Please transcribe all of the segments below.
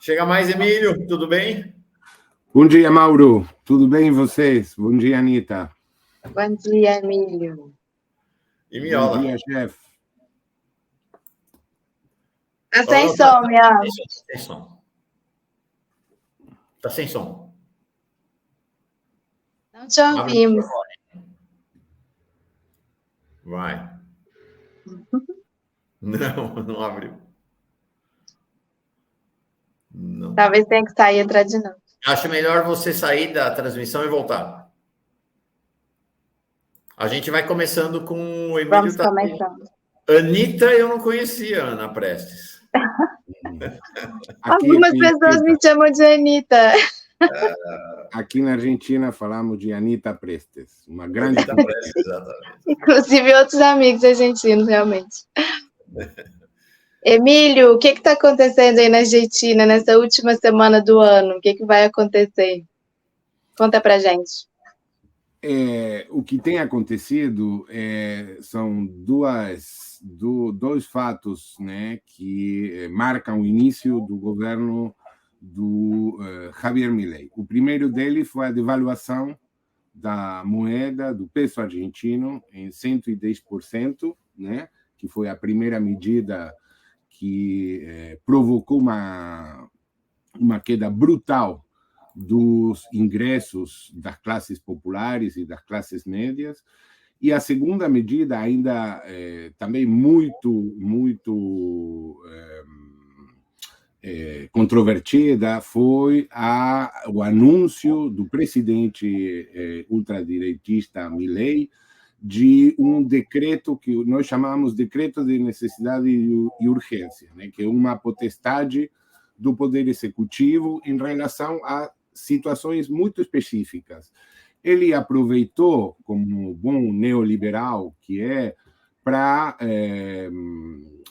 Chega mais, Emílio, tudo bem? Bom dia, Mauro. Tudo bem vocês? Bom dia, Anitta. Bom dia, Emílio. E Miola. Bom dia, chefe. Tá sem som, Miola. Sem som. Tá sem som. Não te ouvimos. Vai. Não abriu. Não. Talvez tenha que sair e entrar de novo. Acho melhor você sair da transmissão e voltar. A gente vai começando com o Emílio. Vamos começando. Anitta, eu não conhecia, Ana Prestes. Algumas pessoas me chamam de Anitta. Aqui na Argentina falamos de Anitta Prestes, uma grande. Anitta Prestes, exatamente. Inclusive outros amigos argentinos, realmente. Emílio, o que está acontecendo aí na Argentina nessa última semana do ano? O que vai acontecer? Conta pra gente. O que tem acontecido são dois fatos, né, que marcam o início do governo do Javier Milei. O primeiro dele foi a devaluação da moeda, do peso argentino, em 110%, né, que foi a primeira medida que provocou uma queda brutal dos ingressos das classes populares e das classes médias. E a segunda medida, ainda também muito controvertida, foi o anúncio do presidente ultradireitista Milei de um decreto que nós chamamos decreto de necessidade e urgência, né, que é uma potestade do Poder Executivo em relação a situações muito específicas. Ele aproveitou, como bom neoliberal que é, para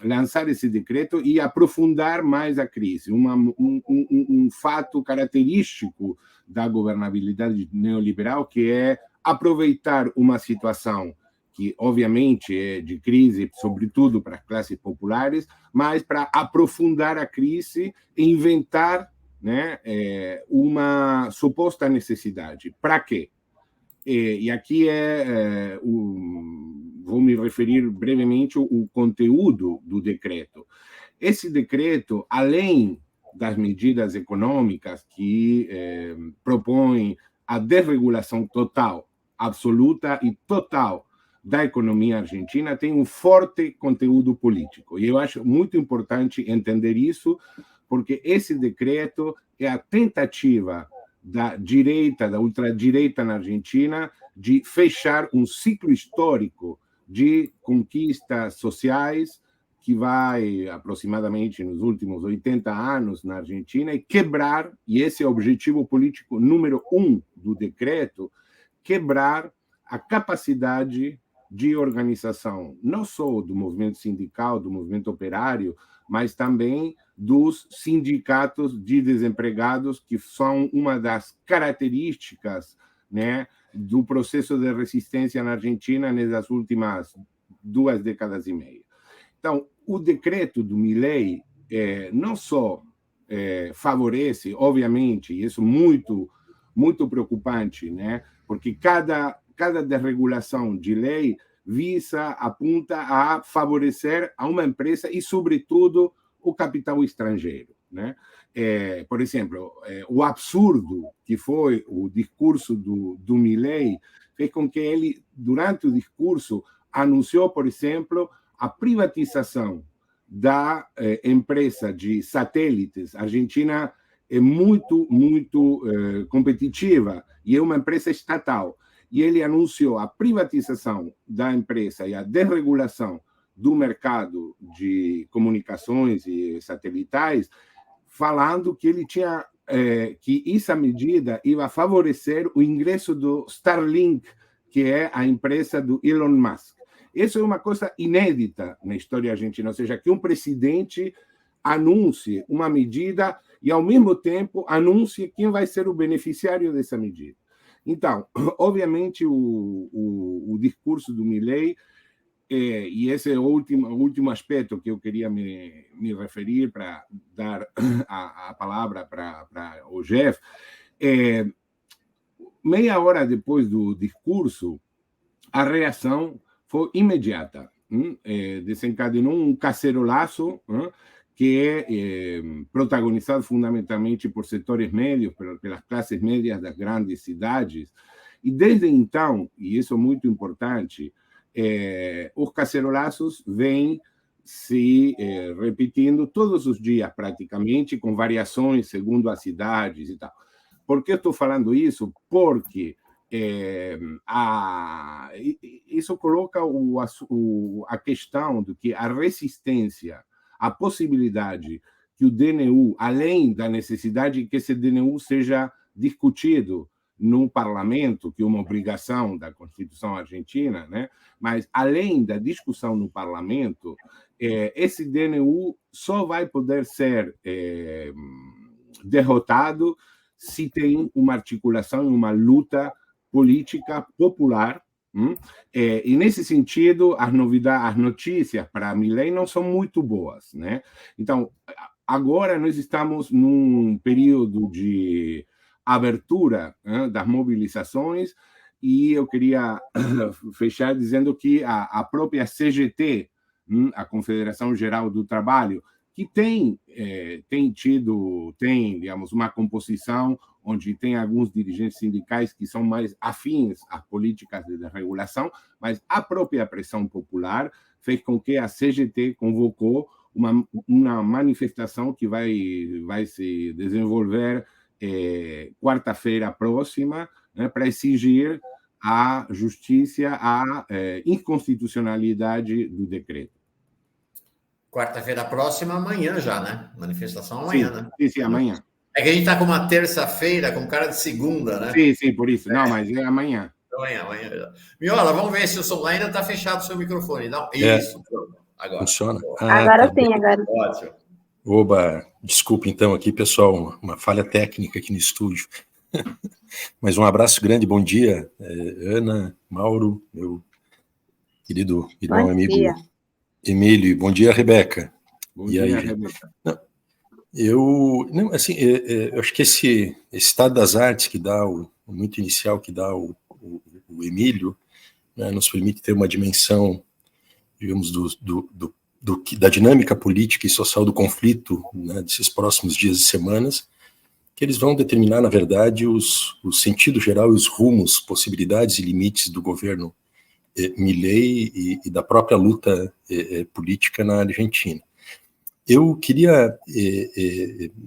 lançar esse decreto e aprofundar mais a crise. Um fato característico da governabilidade neoliberal, que é aproveitar uma situação que, obviamente, é de crise, sobretudo para as classes populares, mas para aprofundar a crise e inventar, né, uma suposta necessidade. Para quê? E aqui vou me referir brevemente ao conteúdo do decreto. Esse decreto, além das medidas econômicas que propõem a desregulação total, absoluta e total da economia argentina, tem um forte conteúdo político. E eu acho muito importante entender isso, porque esse decreto é a tentativa da direita, da ultradireita na Argentina, de fechar um ciclo histórico de conquistas sociais que vai aproximadamente nos últimos 80 anos na Argentina e quebrar, e esse é o objetivo político número 1 do decreto, quebrar a capacidade de organização, não só do movimento sindical, do movimento operário, mas também dos sindicatos de desempregados, que são uma das características, né, do processo de resistência na Argentina nessas últimas 2 décadas e meia. Então, o decreto do Milei não só favorece, obviamente, e isso muito preocupante, né, porque cada desregulação de lei apunta a favorecer a uma empresa e, sobretudo, o capital estrangeiro, né? Por exemplo, o absurdo que foi o discurso do Milei fez com que ele, durante o discurso, anunciou, por exemplo, a privatização da empresa de satélites. A Argentina é muito competitiva e é uma empresa estatal. E ele anunciou a privatização da empresa e a desregulação do mercado de comunicações e satelitais, falando que ele tinha que essa medida ia favorecer o ingresso do Starlink, que é a empresa do Elon Musk. Isso é uma coisa inédita na história argentina, ou seja, que um presidente anuncie uma medida e, ao mesmo tempo, anuncie quem vai ser o beneficiário dessa medida. Então, obviamente, o discurso do Milei e esse é o último aspecto que eu queria me referir para dar a palavra para o Jeff. Meia hora depois do discurso, a reação foi imediata. Desencadenou um cacerolaço que é protagonizado fundamentalmente por setores médios, pelas classes médias das grandes cidades. E desde então, e isso é muito importante, os cacerolaços vêm se repetindo todos os dias, praticamente, com variações segundo as cidades e tal. Por que eu estou falando isso? Porque isso coloca a questão de que a resistência, a possibilidade que o DNU, além da necessidade de que esse DNU seja discutido no parlamento, que é uma obrigação da Constituição argentina, né? Mas, além da discussão no parlamento, esse DNU só vai poder ser derrotado se tem uma articulação, uma luta política popular. E, nesse sentido, as notícias para Milei não são muito boas, né? Então, agora nós estamos num período de abertura das mobilizações, e eu queria fechar dizendo que a própria CGT, a Confederação Geral do Trabalho, que tem, digamos, uma composição onde tem alguns dirigentes sindicais que são mais afins às políticas de desregulação, mas a própria pressão popular fez com que a CGT convocou uma manifestação que vai se desenvolver quarta-feira próxima, né, para exigir a justiça, a inconstitucionalidade do decreto. Quarta-feira próxima, amanhã já, né? Manifestação amanhã, né? Sim, amanhã. É que a gente está com uma terça-feira com cara de segunda, né? Sim, por isso. Não, mas é amanhã. Amanhã. Miola, vamos ver se o som ainda está fechado o seu microfone. Não? Isso, agora. Funciona? Agora tá sim, bom. agora. Ótimo. Oba, desculpa então aqui, pessoal, uma falha técnica aqui no estúdio. Mas um abraço grande, bom dia, Ana, Mauro, meu querido irmão, amigo Emílio, bom dia, Rebeca. Bom dia, Rebeca. Eu acho que esse estado das artes que dá, o muito inicial que dá o Emílio, né, nos permite ter uma dimensão, digamos, da dinâmica política e social do conflito, né, desses próximos dias e semanas, que eles vão determinar, na verdade, o sentido geral e os rumos, possibilidades e limites do governo Milei e da própria luta política na Argentina. Eu queria,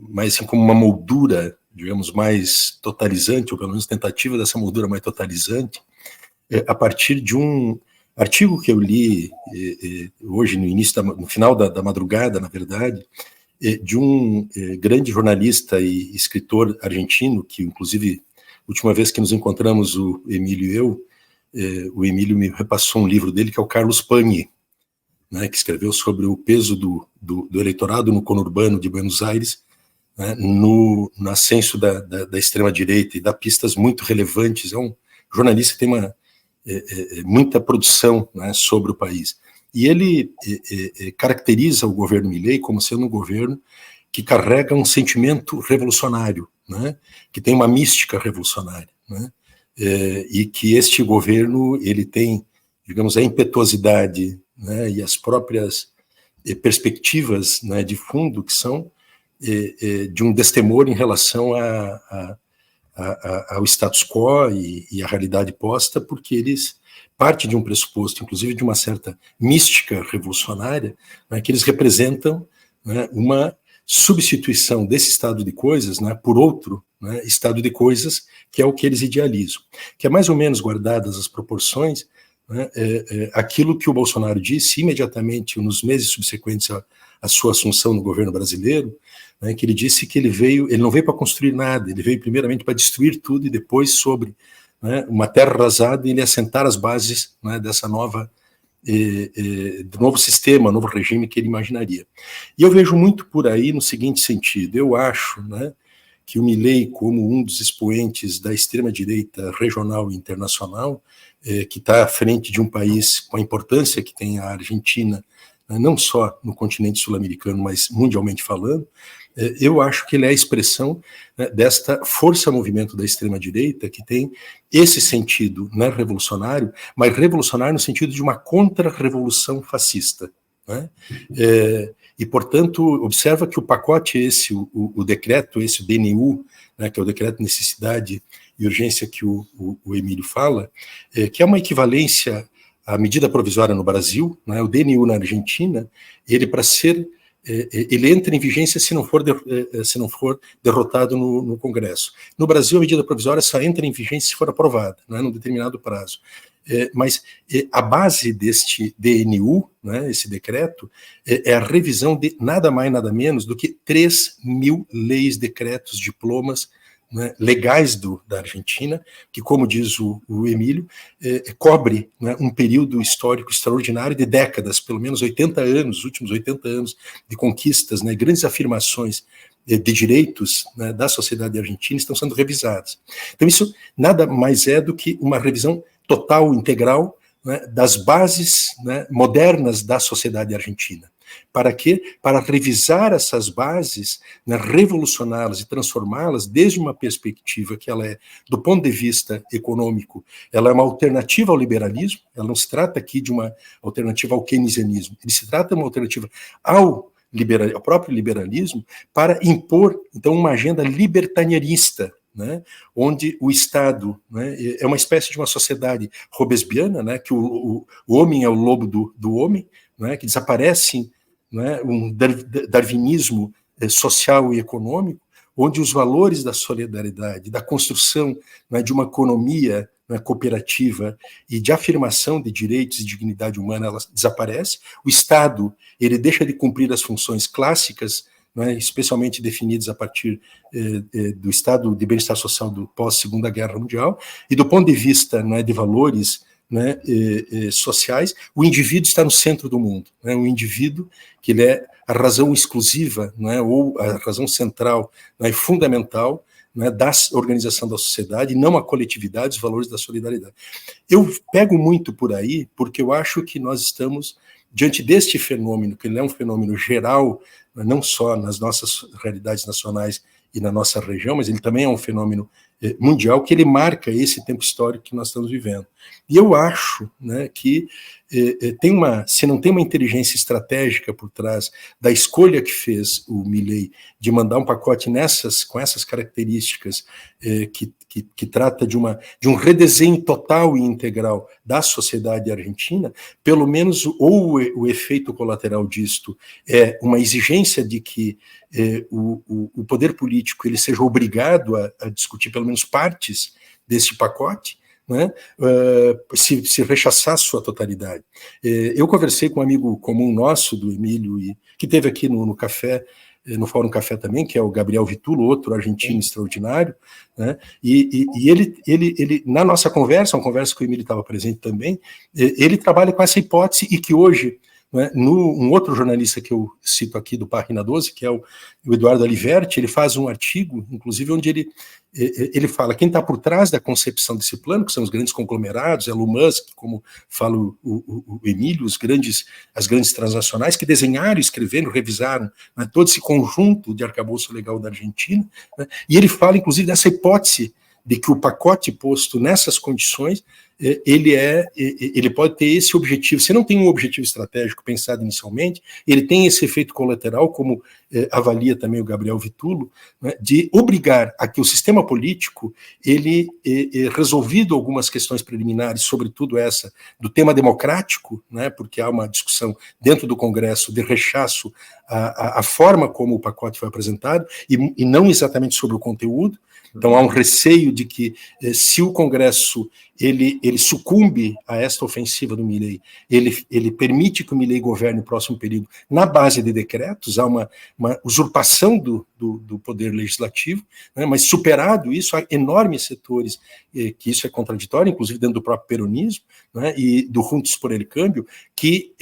mais assim, como uma moldura, digamos, mais totalizante, ou pelo menos tentativa dessa moldura mais totalizante, a partir de um artigo que eu li hoje, no final da madrugada, na verdade, de um grande jornalista e escritor argentino, que, inclusive, a última vez que nos encontramos, o Emílio e eu, o Emílio me repassou um livro dele, que é o Carlos Pagne, né, que escreveu sobre o peso do eleitorado no conurbano de Buenos Aires, né, no ascenso da extrema-direita, e dá pistas muito relevantes. É um jornalista que tem muita produção, né, sobre o país. E ele caracteriza o governo Milei como sendo um governo que carrega um sentimento revolucionário, né, que tem uma mística revolucionária, né, e que este governo ele tem, digamos, a impetuosidade, né, e as próprias perspectivas, né, de fundo que são de um destemor em relação ao status quo e à realidade posta, porque eles partem de um pressuposto, inclusive de uma certa mística revolucionária, né, que eles representam, né, uma substituição desse estado de coisas, né, por outro, né, estado de coisas, que é o que eles idealizam, que é mais ou menos, guardadas as proporções, né, aquilo que o Bolsonaro disse imediatamente nos meses subsequentes à sua assunção no governo brasileiro, né, que ele disse que ele não veio para construir nada, ele veio primeiramente para destruir tudo e depois, sobre, né, uma terra arrasada, ele assentar as bases, né, dessa nova do novo sistema, novo regime que ele imaginaria. E eu vejo muito por aí no seguinte sentido: eu acho, né, que o Milei, como um dos expoentes da extrema-direita regional e internacional, que está à frente de um país com a importância que tem a Argentina, não só no continente sul-americano, mas mundialmente falando, eu acho que ele é a expressão, né, desta força-movimento da extrema-direita que tem esse sentido, não é revolucionário, mas revolucionário no sentido de uma contra-revolução fascista. Né? E, portanto, observa que o pacote esse, o decreto esse, o DNU, né, que é o decreto de necessidade e urgência que o Emílio fala, que é uma equivalência à medida provisória no Brasil, né, o DNU na Argentina, ele para ser ele entra em vigência se não for derrotado no Congresso. No Brasil, a medida provisória só entra em vigência se for aprovada, né, num determinado prazo. Mas a base deste DNU, né, esse decreto, é a revisão de nada mais, nada menos do que 3.000 leis, decretos, diplomas, né, legais da Argentina, que, como diz o Emílio, cobre, né, um período histórico extraordinário de décadas, pelo menos 80 anos, os últimos 80 anos de conquistas, né, grandes afirmações de direitos, né, da sociedade argentina estão sendo revisadas. Então isso nada mais é do que uma revisão total, integral, né, das bases, né, modernas da sociedade argentina. Para quê? Para revisar essas bases, né, revolucioná-las e transformá-las desde uma perspectiva que ela é, do ponto de vista econômico, ela é uma alternativa ao liberalismo, ela não se trata aqui de uma alternativa ao keynesianismo, ele se trata de uma alternativa ao próprio liberalismo, para impor, então, uma agenda libertarianista, né, onde o Estado, né, é uma espécie de uma sociedade robespierriana, né, que o homem é o lobo do homem, né, que desaparece, né, um darwinismo social e econômico, onde os valores da solidariedade, da construção, né, de uma economia, né, cooperativa e de afirmação de direitos e dignidade humana, ela desaparece. O Estado, ele deixa de cumprir as funções clássicas, né, especialmente definidas a partir do estado de bem-estar social do pós-Segunda Guerra Mundial, e do ponto de vista, né, de valores, né, sociais, o indivíduo está no centro do mundo, né, o indivíduo que ele é a razão exclusiva, né, ou a razão central, né, fundamental, né, da organização da sociedade, não a coletividade, os valores da solidariedade. Eu pego muito por aí, porque eu acho que nós estamos diante deste fenômeno, que ele é um fenômeno geral, não só nas nossas realidades nacionais e na nossa região, mas ele também é um fenômeno mundial, que ele marca esse tempo histórico que nós estamos vivendo. E eu acho, né, que se não tem uma inteligência estratégica por trás da escolha que fez o Milei de mandar um pacote com essas características, que trata de um redesenho total e integral da sociedade argentina, pelo menos o efeito colateral disto é uma exigência de que o poder político ele seja obrigado a discutir pelo menos partes desse pacote, né, se rechaçar sua totalidade. Eu conversei com um amigo comum nosso, do Emílio, que esteve aqui no Café, no Fórum Café também, que é o Gabriel Vitulo, outro argentino extraordinário, né, e ele, na nossa conversa, uma conversa que o Emílio estava presente também, ele trabalha com essa hipótese e que hoje, né, um outro jornalista que eu cito aqui do Página 12, que é o Eduardo Aliverti, ele faz um artigo, inclusive, onde ele fala quem está por trás da concepção desse plano, que são os grandes conglomerados, Elon Musk, como fala o Emílio, as grandes transnacionais que desenharam, escreveram, revisaram, né, todo esse conjunto de arcabouço legal da Argentina, né, e ele fala, inclusive, dessa hipótese de que o pacote posto nessas condições, ele pode ter esse objetivo. Se não tem um objetivo estratégico pensado inicialmente, ele tem esse efeito colateral, como avalia também o Gabriel Vitulo, né, de obrigar a que o sistema político, ele, resolvido algumas questões preliminares, sobretudo essa do tema democrático, né, porque há uma discussão dentro do Congresso de rechaço à forma como o pacote foi apresentado, e não exatamente sobre o conteúdo. Então há um receio de que, se o Congresso ele sucumbe a esta ofensiva do Milei, ele permite que o Milei governe o próximo período na base de decretos, há uma usurpação do poder legislativo, né? Mas superado isso, há enormes setores que isso é contraditório, inclusive dentro do próprio peronismo, né? E do Juntos por el Cambio, que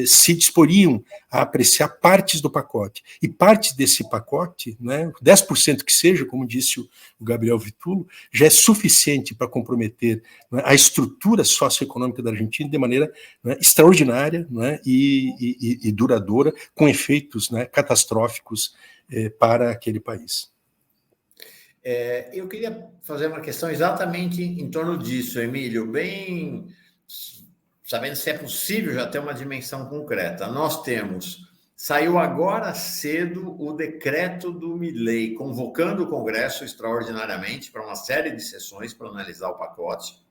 se disporiam a apreciar partes do pacote. E parte desse pacote, né, 10% que seja, como disse o Gabriel Vitullo, já é suficiente para comprometer, né, a estrutura socioeconômica da Argentina de maneira, né, extraordinária, né, e duradoura, com efeitos, né, catastróficos para aquele país. Eu queria fazer uma questão exatamente em torno disso, Emílio, bem sabendo se é possível já ter uma dimensão concreta. Nós temos, saiu agora cedo o decreto do Milei, convocando o Congresso extraordinariamente para uma série de sessões para analisar o pacote.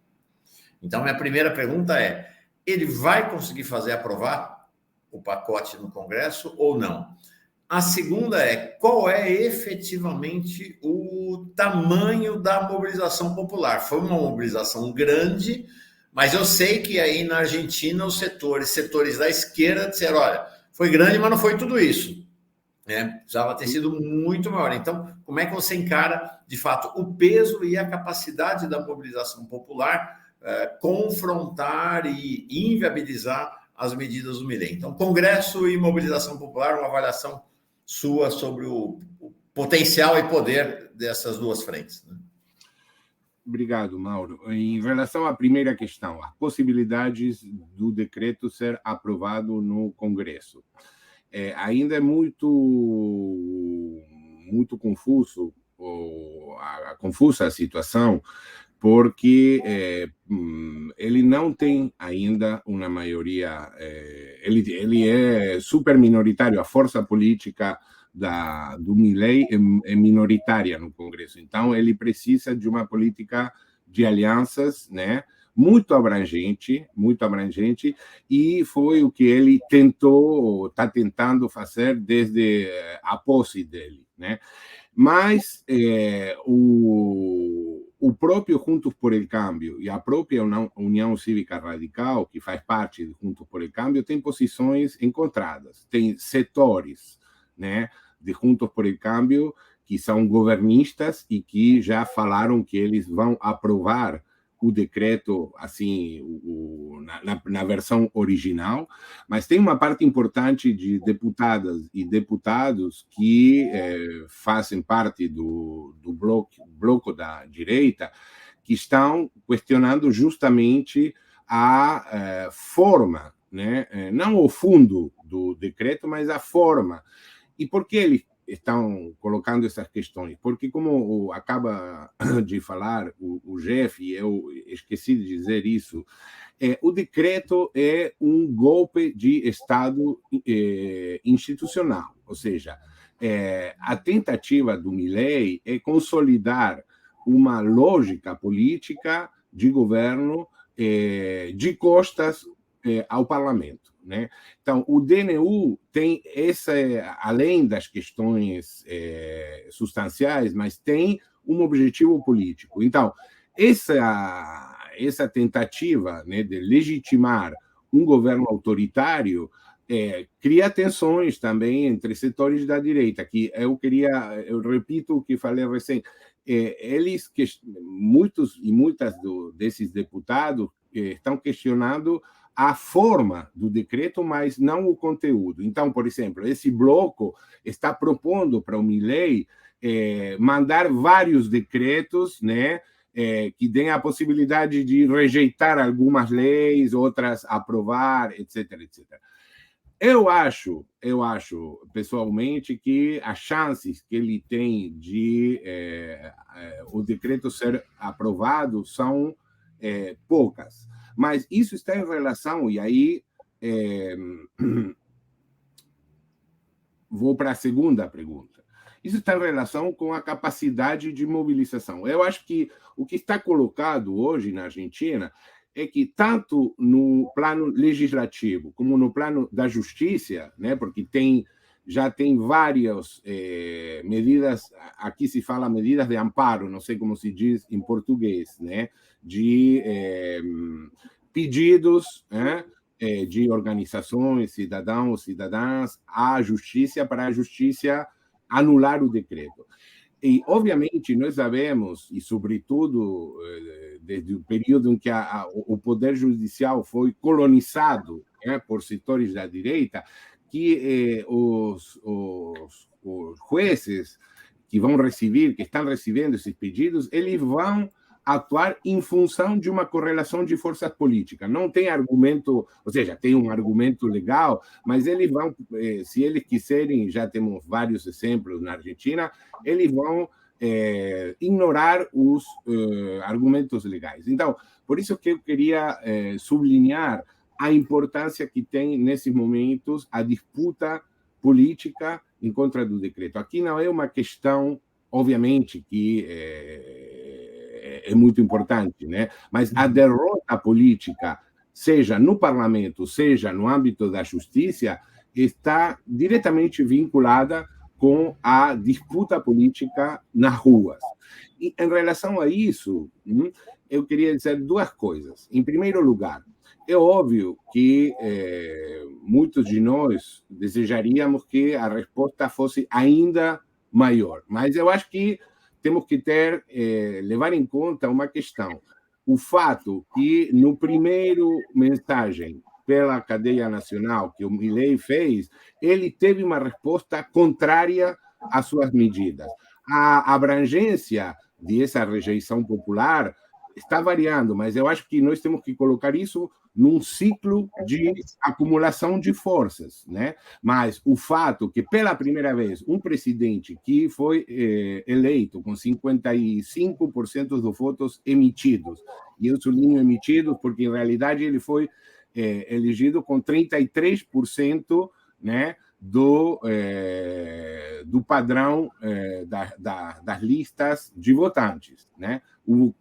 Então, minha primeira pergunta é, ele vai conseguir fazer aprovar o pacote no Congresso ou não? A segunda é, qual é efetivamente o tamanho da mobilização popular? Foi uma mobilização grande, mas eu sei que aí na Argentina os setores da esquerda disseram, olha, foi grande, mas não foi tudo isso. Precisava ter sido muito maior. Então, como é que você encara, de fato, o peso e a capacidade da mobilização popular confrontar e inviabilizar as medidas do Milei? Então, Congresso e mobilização popular, uma avaliação sua sobre o potencial e poder dessas duas frentes, né? Obrigado, Mauro. Em relação à primeira questão, as possibilidades do decreto ser aprovado no Congresso. Ainda é muito confusa a situação, porque ele não tem ainda uma maioria, ele é super minoritário, a força política do Milei é minoritária no Congresso, então ele precisa de uma política de alianças, né, muito abrangente, e foi o que ele está tentando fazer desde a posse dele, né? Mas o próprio Juntos por el Cambio e a própria União Cívica Radical, que faz parte de Juntos por el Cambio, tem posições encontradas. Tem setores, né, de Juntos por el Cambio que são governistas e que já falaram que eles vão aprovar o decreto assim na versão original, mas tem uma parte importante de deputadas e deputados que fazem parte do bloco da direita, que estão questionando justamente a forma, né? Não o fundo do decreto, mas a forma. E por que eles estão colocando essas questões? Porque, como acaba de falar o Jeff, e eu esqueci de dizer isso, o decreto é um golpe de Estado institucional, ou seja, a tentativa do Milei é consolidar uma lógica política de governo de costas ao parlamento, né? Então, o DNU tem além das questões substanciais, mas tem um objetivo político. Então, essa tentativa, né, de legitimar um governo autoritário cria tensões também entre setores da direita, que eu repito o que falei recém, muitas desses deputados estão questionando a forma do decreto, mas não o conteúdo. Então, por exemplo, esse bloco está propondo para o Milei mandar vários decretos, né, que deem a possibilidade de rejeitar algumas leis, outras aprovar, etc, etc. Eu acho, pessoalmente, que as chances que ele tem de o decreto ser aprovado são poucas. Mas isso está em relação, e aí vou para a segunda pergunta. Isso está em relação com a capacidade de mobilização. Eu acho que o que está colocado hoje na Argentina é que, tanto no plano legislativo como no plano da justiça, né, porque já tem várias medidas, aqui se fala medidas de amparo, não sei como se diz em português, né, de pedidos de organizações, cidadãos, cidadãs à justiça, para a justiça anular o decreto. E, obviamente, nós sabemos, e sobretudo desde o período em que o Poder Judicial foi colonizado, né, por setores da direita, que os juízes que estão recebendo esses pedidos, eles vão atuar em função de uma correlação de forças políticas. Não tem argumento, ou seja, tem um argumento legal, mas eles vão, se eles quiserem, já temos vários exemplos na Argentina, eles vão ignorar os argumentos legais. Então, por isso que eu queria sublinhar a importância que tem, nesses momentos, a disputa política em contra do decreto. Aqui não é uma questão, obviamente, que é muito importante, né? Mas a derrota política, seja no parlamento, seja no âmbito da justiça, está diretamente vinculada com a disputa política nas ruas. E, em relação a isso, eu queria dizer duas coisas. Em primeiro lugar, é óbvio que muitos de nós desejaríamos que a resposta fosse ainda maior, mas eu acho que temos que levar em conta uma questão. O fato que, no primeiro mensagem pela cadeia nacional que o Milei fez, ele teve uma resposta contrária às suas medidas. A abrangência dessa rejeição popular está variando, mas eu acho que nós temos que colocar isso num ciclo de acumulação de forças, né? Mas o fato que, pela primeira vez, um presidente que foi eleito com 55% dos votos emitidos, e eu sublinho emitidos porque, em realidade, ele foi elegido com 33%, né, do padrão das listas de votantes, né?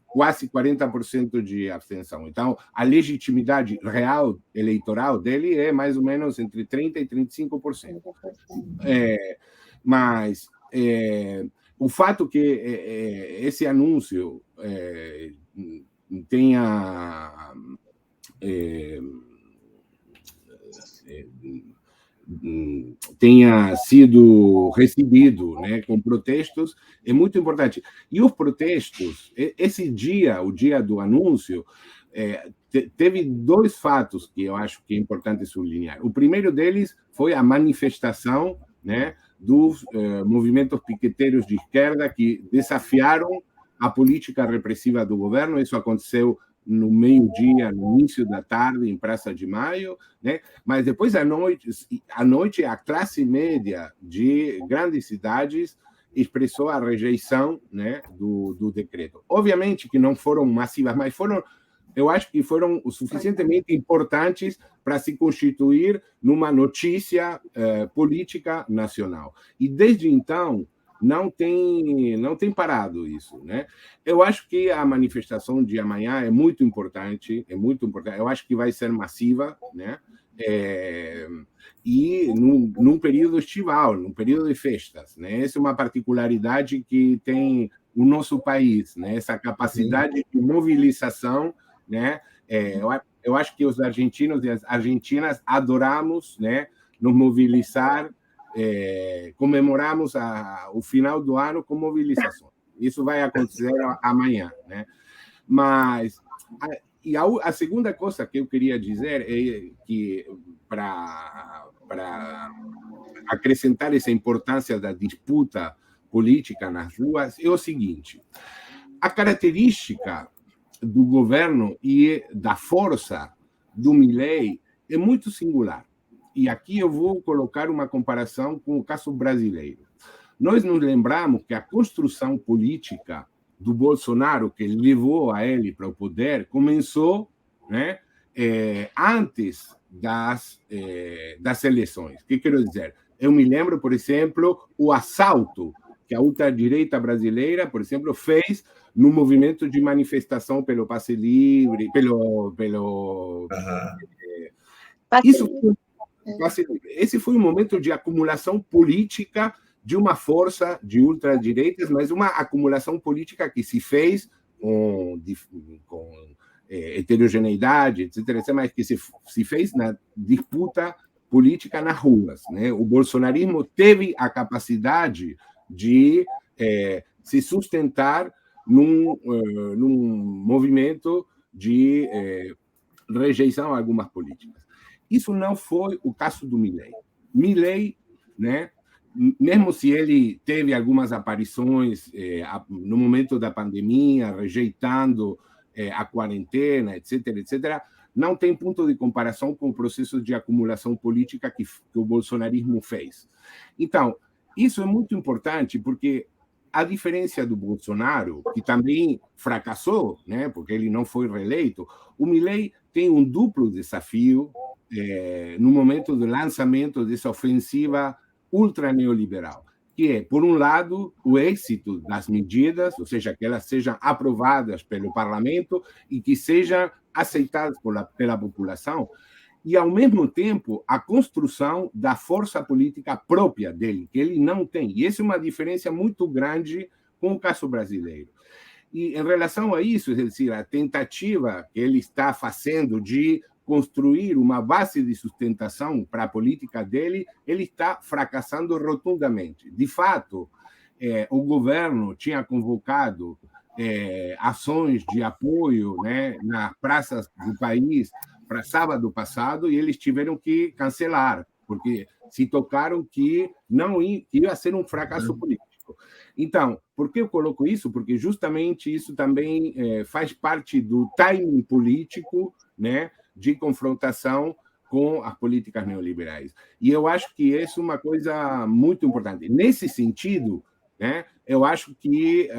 Quase 40% de abstenção. Então, a legitimidade real eleitoral dele é mais ou menos entre 30% e 35%. Mas o fato que esse anúncio tenha sido recebido, né, com protestos, é muito importante. E os protestos, esse dia, o dia do anúncio, teve dois fatos que eu acho que é importante sublinhar. O primeiro deles foi a manifestação, né, dos movimentos piqueteiros de esquerda que desafiaram a política repressiva do governo. Isso aconteceu no meio-dia, no início da tarde, em Praça de Maio, né? Mas depois, à noite, a classe média de grandes cidades expressou a rejeição, né, do decreto. Obviamente que não foram massivas, mas eu acho que foram o suficientemente importantes para se constituir numa notícia política nacional. E, desde então, não tem parado isso, né? Eu acho que a manifestação de amanhã é muito importante, Eu acho que vai ser massiva, né? E num período estival, num período de festas, né? Essa é uma particularidade que tem o nosso país, né? Essa capacidade de mobilização, né? Eu acho que os argentinos e as argentinas adoramos, né, nos mobilizar. Comemoramos o final do ano com mobilização. Isso vai acontecer amanhã, né? Mas a segunda coisa que eu queria dizer é que, para acrescentar essa importância da disputa política nas ruas, é o seguinte: a característica do governo e da força do Milei é muito singular. E aqui eu vou colocar uma comparação com o caso brasileiro. Nós nos lembramos que a construção política do Bolsonaro, que levou a ele para o poder, começou, né, antes das eleições. O que quero dizer? Eu me lembro, por exemplo, o assalto que a ultradireita brasileira, por exemplo, fez no movimento de manifestação pelo passe livre, esse foi um momento de acumulação política de uma força de ultradireitas, mas uma acumulação política que se fez com heterogeneidade, etc., mas que se fez na disputa política nas ruas, né? O bolsonarismo teve a capacidade de se sustentar num movimento de rejeição a algumas políticas. Isso não foi o caso do Milei. Milei, né, mesmo se ele teve algumas aparições no momento da pandemia, rejeitando a quarentena, etc., etc., não tem ponto de comparação com o processo de acumulação política que o bolsonarismo fez. Então, isso é muito importante, porque a diferença do Bolsonaro, que também fracassou, né, porque ele não foi reeleito, o Milei tem um duplo desafio no momento do lançamento dessa ofensiva ultra-neoliberal, que é, por um lado, o êxito das medidas, ou seja, que elas sejam aprovadas pelo parlamento e que sejam aceitadas pela população, e, ao mesmo tempo, a construção da força política própria dele, que ele não tem. E essa é uma diferença muito grande com o caso brasileiro. E, em relação a isso, é dizer, a tentativa que ele está fazendo de construir uma base de sustentação para a política dele, ele está fracassando rotundamente. De fato, o governo tinha convocado ações de apoio, né, nas praças do país para sábado passado, e eles tiveram que cancelar, porque se tocaram que não ia ser um fracasso político. Então, por que eu coloco isso? Porque justamente isso também faz parte do timing político, né, de confrontação com as políticas neoliberais. E eu acho que isso é uma coisa muito importante. Nesse sentido, né, eu acho que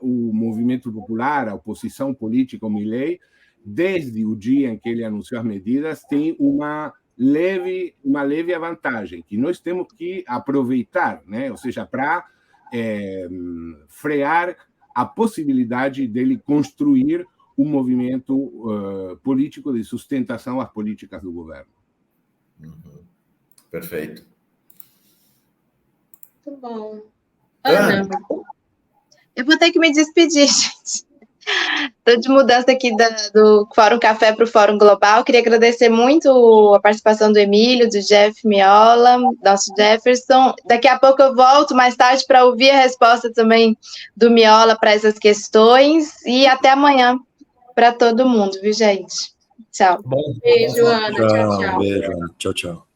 o movimento popular, a oposição política ao Milei, desde o dia em que ele anunciou as medidas, tem uma leve vantagem, que nós temos que aproveitar, né? Ou seja, para frear a possibilidade dele construir um movimento político de sustentação às políticas do governo. Uhum. Perfeito. Muito bom. Ana, eu vou ter que me despedir, gente. Estou de mudança aqui do Fórum Café para o Fórum Global. Queria agradecer muito a participação do Emílio, do Jeff Miola, nosso Jefferson. Daqui a pouco eu volto mais tarde para ouvir a resposta também do Miola para essas questões. E até amanhã para todo mundo, viu, gente? Tchau. Beijo, Ana. Tchau, tchau. Beijo, Ana. Tchau, tchau.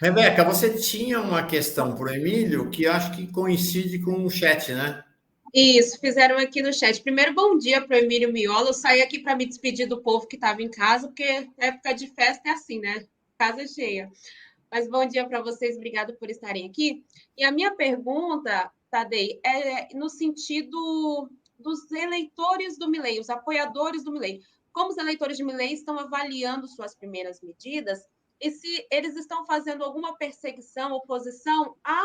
Rebeca, você tinha uma questão para o Emílio que acho que coincide com o chat, né? Isso, fizeram aqui no chat. Primeiro, bom dia para o Emílio Miola. Eu saí aqui para me despedir do povo que estava em casa, porque época de festa é assim, né? Casa cheia. Mas bom dia para vocês, obrigado por estarem aqui. E a minha pergunta, Tadei, é no sentido dos eleitores do Milei, os apoiadores do Milei. Como os eleitores de Milei estão avaliando suas primeiras medidas e se eles estão fazendo alguma perseguição, oposição a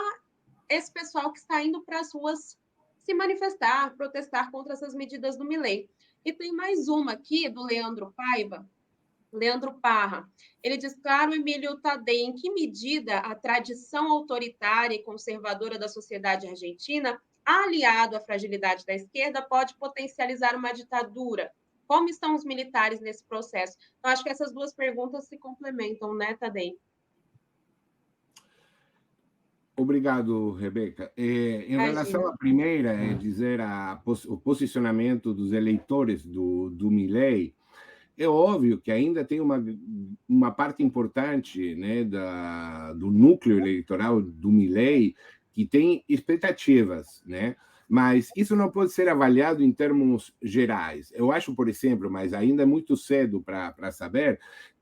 esse pessoal que está indo para as ruas se manifestar, protestar contra essas medidas do Milei. E tem mais uma aqui, do Leandro Paiva, Leandro Parra. Ele diz, claro, Emílio Tadei, em que medida a tradição autoritária e conservadora da sociedade argentina, aliado à fragilidade da esquerda, pode potencializar uma ditadura? Como estão os militares nesse processo? Então, acho que essas duas perguntas se complementam, né, Tadei? Obrigado, Rebeca. Em relação à primeira, dizer o posicionamento dos eleitores do Milei, é óbvio que ainda tem uma parte importante, né, do núcleo eleitoral do Milei que tem expectativas, né? Mas isso não pode ser avaliado em termos gerais. Eu acho, por exemplo, mas ainda é muito cedo para saber,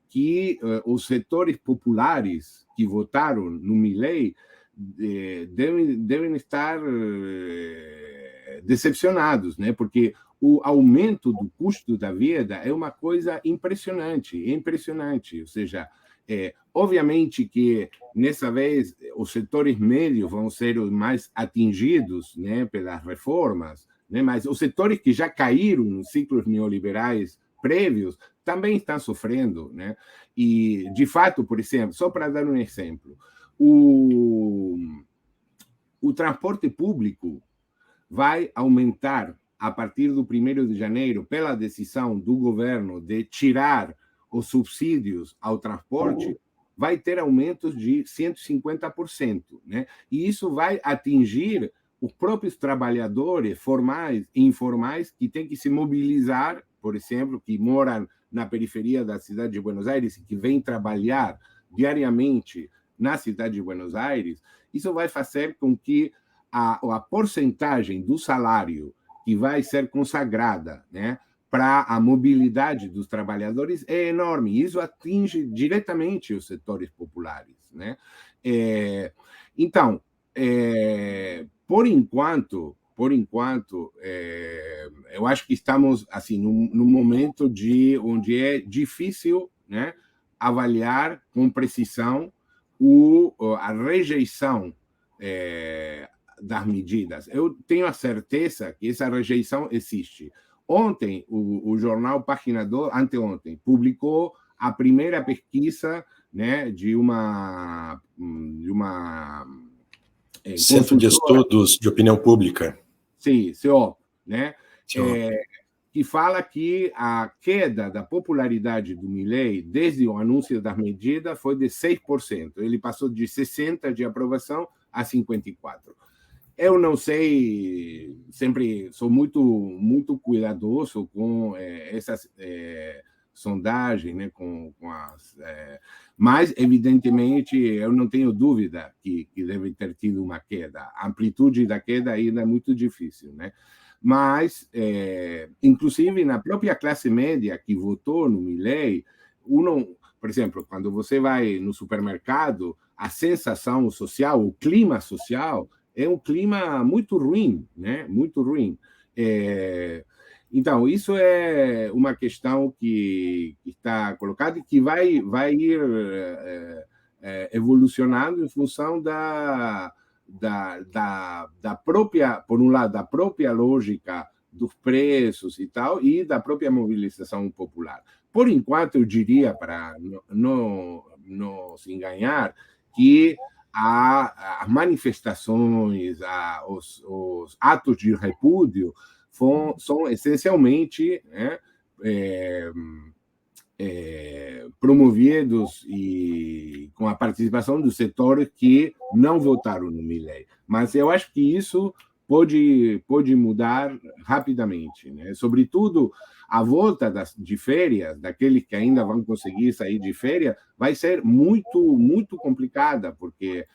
que os setores populares que votaram no Milei devem estar decepcionados, né? Porque o aumento do custo da vida é uma coisa impressionante. Ou seja, obviamente que nessa vez os setores médios vão ser os mais atingidos, né, pelas reformas, né? Mas os setores que já caíram nos ciclos neoliberais prévios também estão sofrendo, né? E, de fato, por exemplo, só para dar um exemplo, o transporte público vai aumentar a partir do 1º de janeiro, pela decisão do governo de tirar os subsídios ao transporte, vai ter aumentos de 150%, né? E isso vai atingir os próprios trabalhadores formais e informais que têm que se mobilizar, por exemplo, que moram na periferia da cidade de Buenos Aires e que vêm trabalhar diariamente na cidade de Buenos Aires. Isso vai fazer com que a porcentagem do salário que vai ser consagrada, né, para a mobilidade dos trabalhadores é enorme. Isso atinge diretamente os setores populares, né? Então, por enquanto, eu acho que estamos assim num momento onde é difícil, né, avaliar com precisão a rejeição das medidas. Eu tenho a certeza que essa rejeição existe. Ontem, o jornal Página 2, anteontem, publicou a primeira pesquisa, né, de uma Centro de Estudos de Opinião Pública. Sim, CEOP, né? Que fala que a queda da popularidade do Milei, desde o anúncio das medidas, foi de 6%. Ele passou de 60% de aprovação a 54%. Eu não sei, sempre sou muito cuidadoso com essas sondagens, né, mas, evidentemente, eu não tenho dúvida que deve ter tido uma queda. A amplitude da queda ainda é muito difícil, né? Mas, inclusive, na própria classe média que votou no Milei, por exemplo, quando você vai no supermercado, a sensação social, o clima social, é um clima muito ruim, né? Muito ruim. Então, isso é uma questão que está colocada e que vai ir evolucionando em função da própria, por um lado, da própria lógica dos preços e tal, e da própria mobilização popular. Por enquanto, eu diria, para não se enganar, que as manifestações, os atos de repúdio são essencialmente, né, promovidos e com a participação dos setores que não votaram no Milei. Mas eu acho que isso pode mudar rapidamente, né? Sobretudo, a volta de férias, daqueles que ainda vão conseguir sair de férias, vai ser muito complicada, porque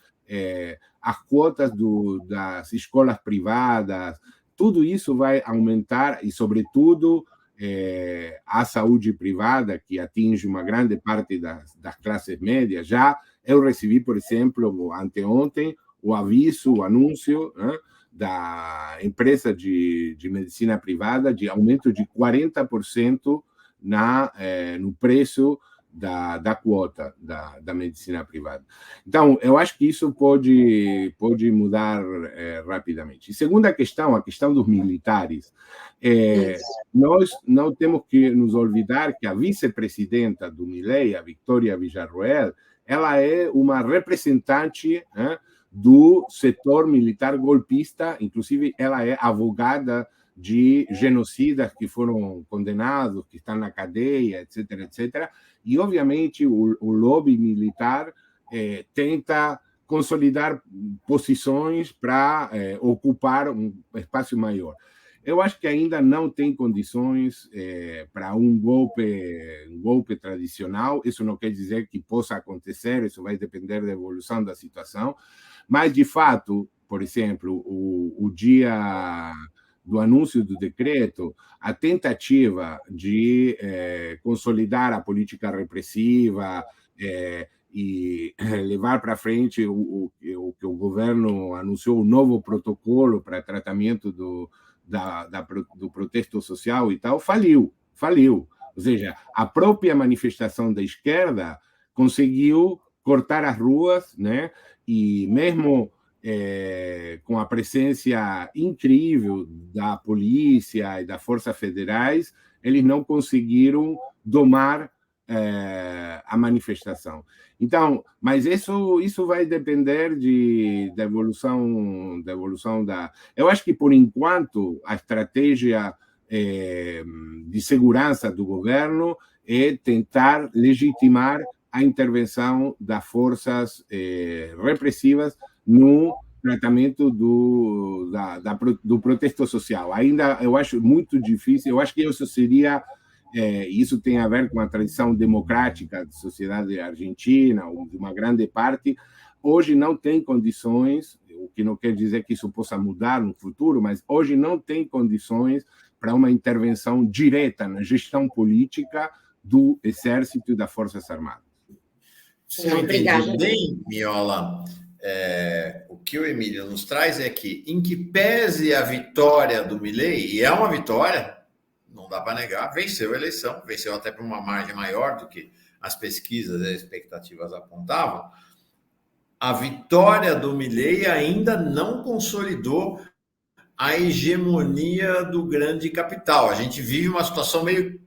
as quotas das escolas privadas, tudo isso vai aumentar e, sobretudo, a saúde privada, que atinge uma grande parte das classes médias. Já eu recebi, por exemplo, anteontem, o anúncio, né, da empresa de medicina privada de aumento de 40% no preço da quota da medicina privada. Então, eu acho que isso pode mudar rapidamente. E segunda questão, a questão dos militares. Nós não temos que nos olvidar que a vice-presidenta do Milei, a Victoria Villarroel, ela é uma representante, né, do setor militar golpista, inclusive ela é advogada de genocidas que foram condenados, que estão na cadeia, etc., etc. E, obviamente, o lobby militar tenta consolidar posições para ocupar um espaço maior. Eu acho que ainda não tem condições para um golpe tradicional. Isso não quer dizer que possa acontecer, isso vai depender da evolução da situação. Mas, de fato, por exemplo, o dia do anúncio do decreto, a tentativa de consolidar a política repressiva e levar para frente o que o governo anunciou, um novo protocolo para tratamento do protesto social e tal, faliu. Ou seja, a própria manifestação da esquerda conseguiu cortar as ruas, né? E mesmo com a presença incrível da polícia e das forças federais, eles não conseguiram domar a manifestação. Então, mas isso vai depender da evolução da... Eu acho que, por enquanto, a estratégia de segurança do governo é tentar legitimar a intervenção das forças repressivas no tratamento do protesto social. Ainda eu acho muito difícil, eu acho que isso seria, isso tem a ver com a tradição democrática da sociedade argentina, de uma grande parte. Hoje não tem condições, o que não quer dizer que isso possa mudar no futuro, mas hoje não tem condições para uma intervenção direta na gestão política do Exército e das Forças Armadas. Se eu entendi bem, Miola, o que o Emílio nos traz é que, em que pese a vitória do Milei, e é uma vitória, não dá para negar, venceu a eleição, venceu até por uma margem maior do que as pesquisas e as expectativas apontavam, a vitória do Milei ainda não consolidou a hegemonia do grande capital. A gente vive uma situação meio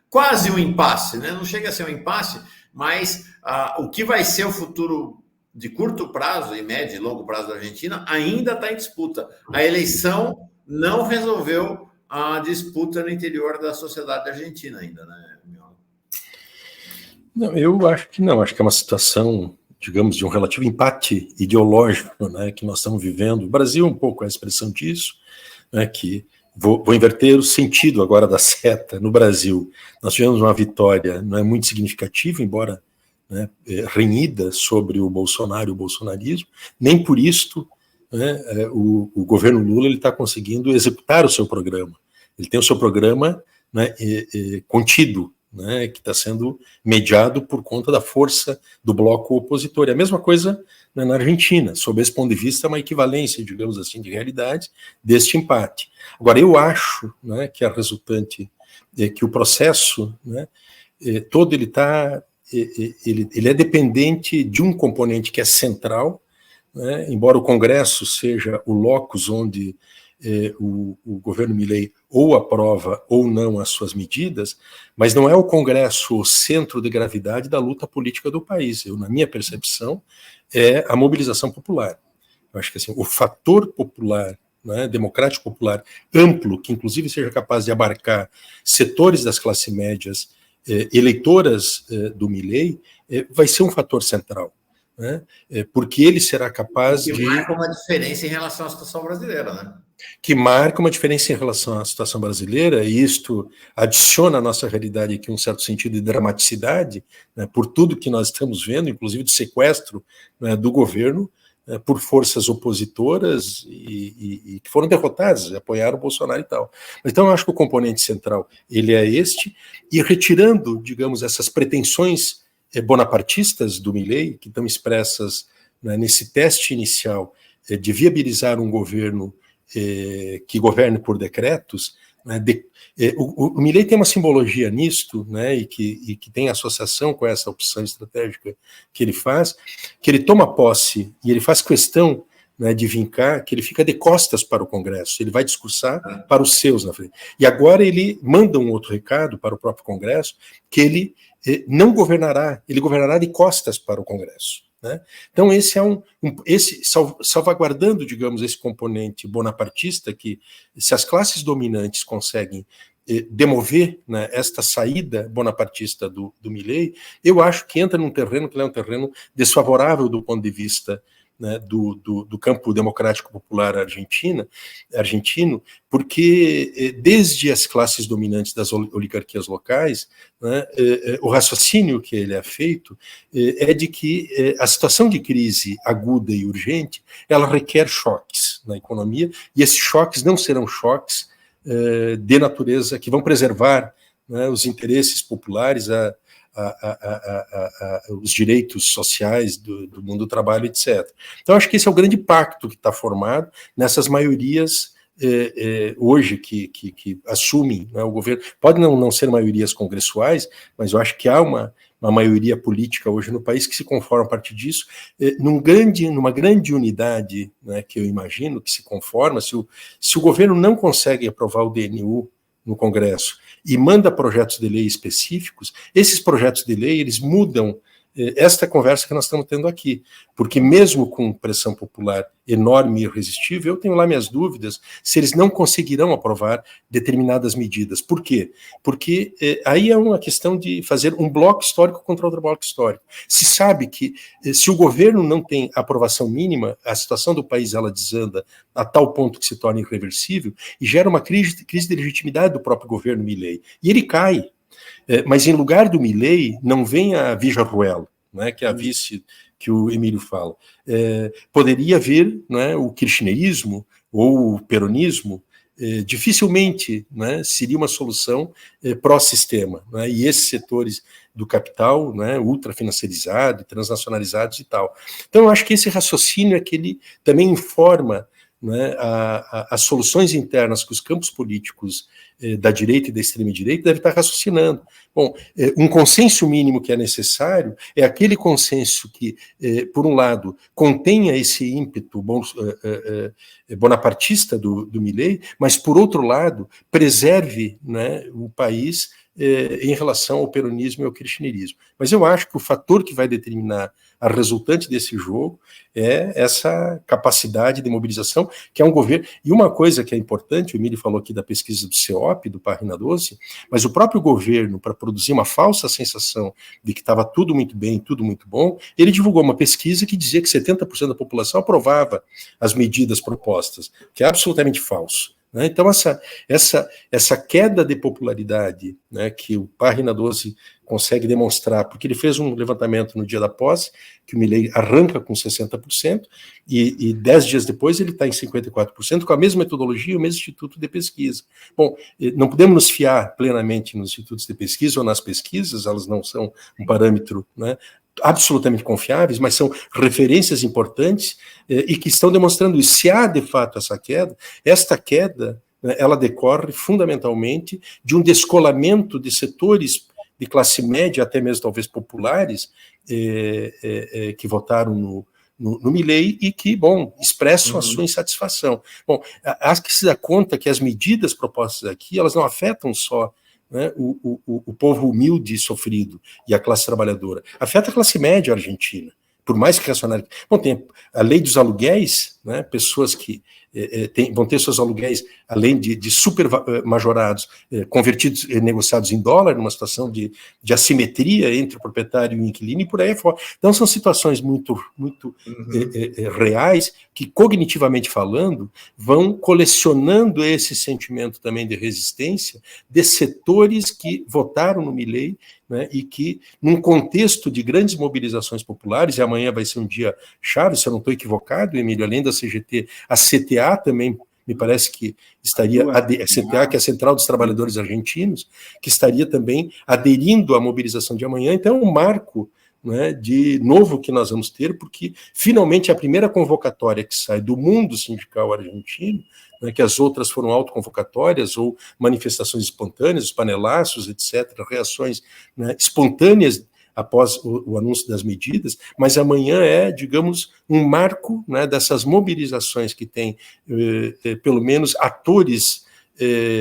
quase um impasse, né? Não chega a ser um impasse, mas o que vai ser o futuro de curto prazo e médio e longo prazo da Argentina ainda está em disputa. A eleição não resolveu a disputa no interior da sociedade argentina ainda, né, Miola? Não, eu acho que não. Acho que é uma situação, digamos, de um relativo empate ideológico, né, que nós estamos vivendo. O Brasil um pouco é a expressão disso, né, que vou inverter o sentido agora da seta. No Brasil, nós tivemos uma vitória, não é muito significativa, embora, né, renhida, sobre o Bolsonaro e o bolsonarismo. Nem por isto, né, o governo Lula está conseguindo executar o seu programa. Ele tem o seu programa, né, contido, né, que está sendo mediado por conta da força do bloco opositor. E a mesma coisa, né, na Argentina. Sob esse ponto de vista, é uma equivalência, digamos assim, de realidade deste empate. Agora, eu acho, né, que a resultante que o processo, né, todo ele é dependente de um componente que é central, né, embora o Congresso seja o locus onde o governo Milei ou aprova ou não as suas medidas, mas não é o Congresso o centro de gravidade da luta política do país. Na minha percepção, é a mobilização popular. Eu acho que assim, o fator popular, né, democrático popular amplo, que inclusive seja capaz de abarcar setores das classes médias eleitoras do Milei, vai ser um fator central, né, porque ele será capaz de... Que marca uma diferença em relação à situação brasileira, né? Que marca uma diferença em relação à situação brasileira, e isto adiciona à nossa realidade aqui um certo sentido de dramaticidade, né, por tudo que nós estamos vendo, inclusive de sequestro, né, do governo, por forças opositoras e que foram derrotadas, apoiaram o Bolsonaro e tal. Então, eu acho que o componente central ele é este, e retirando, digamos, essas pretensões bonapartistas do Milei, que estão expressas, né, nesse teste inicial de viabilizar um governo que governe por decretos, né, o Milei tem uma simbologia nisto, né, e que tem associação com essa opção estratégica que ele faz, que ele toma posse e ele faz questão, né, de vincar, que ele fica de costas para o Congresso, ele vai discursar para os seus na frente. E agora ele manda um outro recado para o próprio Congresso, que ele não governará, ele governará de costas para o Congresso. Né? Então, esse é salvaguardando, digamos, esse componente bonapartista, que se as classes dominantes conseguem demover, né, esta saída bonapartista do Milei, eu acho que entra num terreno que é um terreno desfavorável do ponto de vista, né, do campo democrático popular argentino, porque desde as classes dominantes das oligarquias locais, né, o raciocínio que ele é feito é de que a situação de crise aguda e urgente, ela requer choques na economia, e esses choques não serão choques de natureza que vão preservar, né, os interesses populares, os direitos sociais do mundo do trabalho, etc. Então, acho que esse é o grande pacto que está formado nessas maiorias hoje que assumem, né, o governo. Pode não ser maiorias congressuais, mas eu acho que há uma maioria política hoje no país que se conforma a partir disso, numa grande unidade, né, que eu imagino que se conforma. Se o governo não consegue aprovar o DNU no Congresso e manda projetos de lei específicos, esses projetos de lei eles mudam esta conversa que nós estamos tendo aqui, porque mesmo com pressão popular enorme e irresistível, eu tenho lá minhas dúvidas se eles não conseguirão aprovar determinadas medidas. Por quê? Porque aí é uma questão de fazer um bloco histórico contra outro bloco histórico. Se sabe que se o governo não tem aprovação mínima, a situação do país ela desanda a tal ponto que se torna irreversível e gera uma crise de legitimidade do próprio governo Milei. E ele cai. Mas em lugar do Milei, não vem a Villarroel, né, que é a vice que o Emílio fala. Poderia vir, né, o kirchnerismo ou o peronismo, dificilmente, né, seria uma solução pró-sistema. Né, e esses setores do capital, né, ultrafinanciarizado, transnacionalizados e tal. Então, eu acho que esse raciocínio é que ele também informa, né, as soluções internas que os campos políticos da direita e da extrema-direita devem estar raciocinando. Bom, um consenso mínimo que é necessário é aquele consenso que, por um lado, contenha esse ímpeto bonapartista do Milei, mas, por outro lado, preserve, né, o país em relação ao peronismo e ao kirchnerismo. Mas eu acho que o fator que vai determinar a resultante desse jogo é essa capacidade de mobilização, que é um governo... E uma coisa que é importante, o Emílio falou aqui da pesquisa do CEOP, do Página 12, mas o próprio governo, para produzir uma falsa sensação de que estava tudo muito bem, tudo muito bom, ele divulgou uma pesquisa que dizia que 70% da população aprovava as medidas propostas, que é absolutamente falso. Então, essa queda de popularidade, né, que o Página 12 consegue demonstrar, porque ele fez um levantamento no dia da posse, que o Milei arranca com 60%, e 10 dias depois ele está em 54%, com a mesma metodologia, o mesmo instituto de pesquisa. Bom, não podemos nos fiar plenamente nos institutos de pesquisa ou nas pesquisas, elas não são um parâmetro, né, absolutamente confiáveis, mas são referências importantes e que estão demonstrando isso. Se há, de fato, esta queda, né, ela decorre fundamentalmente de um descolamento de setores de classe média, até mesmo talvez populares, que votaram no Milei e que, bom, expressam a sua insatisfação. Bom, há que se dar conta que as medidas propostas aqui, elas não afetam só, né, o povo humilde e sofrido e a classe trabalhadora. Afeta a classe média argentina, por mais que reacionária. Bom, tem a lei dos aluguéis, né, pessoas que vão ter seus aluguéis, além de super majorados, convertidos, negociados em dólar, numa situação de assimetria entre o proprietário e o inquilino, e por aí fora. Então, são situações muito reais, que, cognitivamente falando, vão colecionando esse sentimento também de resistência de setores que votaram no Milei, né, e que, num contexto de grandes mobilizações populares, e amanhã vai ser um dia chave, se eu não estou equivocado, Emílio, além da CGT, a CTA também, me parece que estaria, a CTA, que é a Central dos Trabalhadores Argentinos, que estaria também aderindo à mobilização de amanhã. Então, é um marco, né, de novo que nós vamos ter, porque finalmente a primeira convocatória que sai do mundo sindical argentino, né, que as outras foram autoconvocatórias ou manifestações espontâneas, os panelaços, etc., reações, né, espontâneas após o anúncio das medidas, mas amanhã é, digamos, um marco, né, dessas mobilizações que tem, pelo menos, atores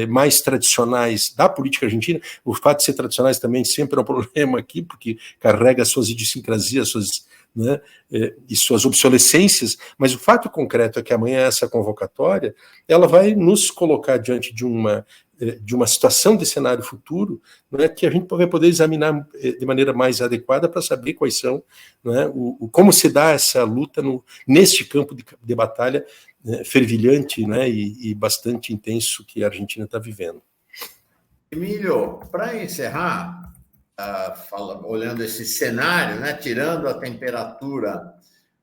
mais tradicionais da política argentina. O fato de ser tradicionais também sempre é um problema aqui, porque carrega suas idiosincrasias, né, e suas obsolescências, mas o fato concreto é que amanhã essa convocatória, ela vai nos colocar diante de uma situação de cenário futuro, né, que a gente vai poder examinar de maneira mais adequada para saber quais são, né, como se dá essa luta neste campo de batalha, né, fervilhante, né, e bastante intenso que a Argentina está vivendo. Emílio, para encerrar, olhando esse cenário, né, tirando a temperatura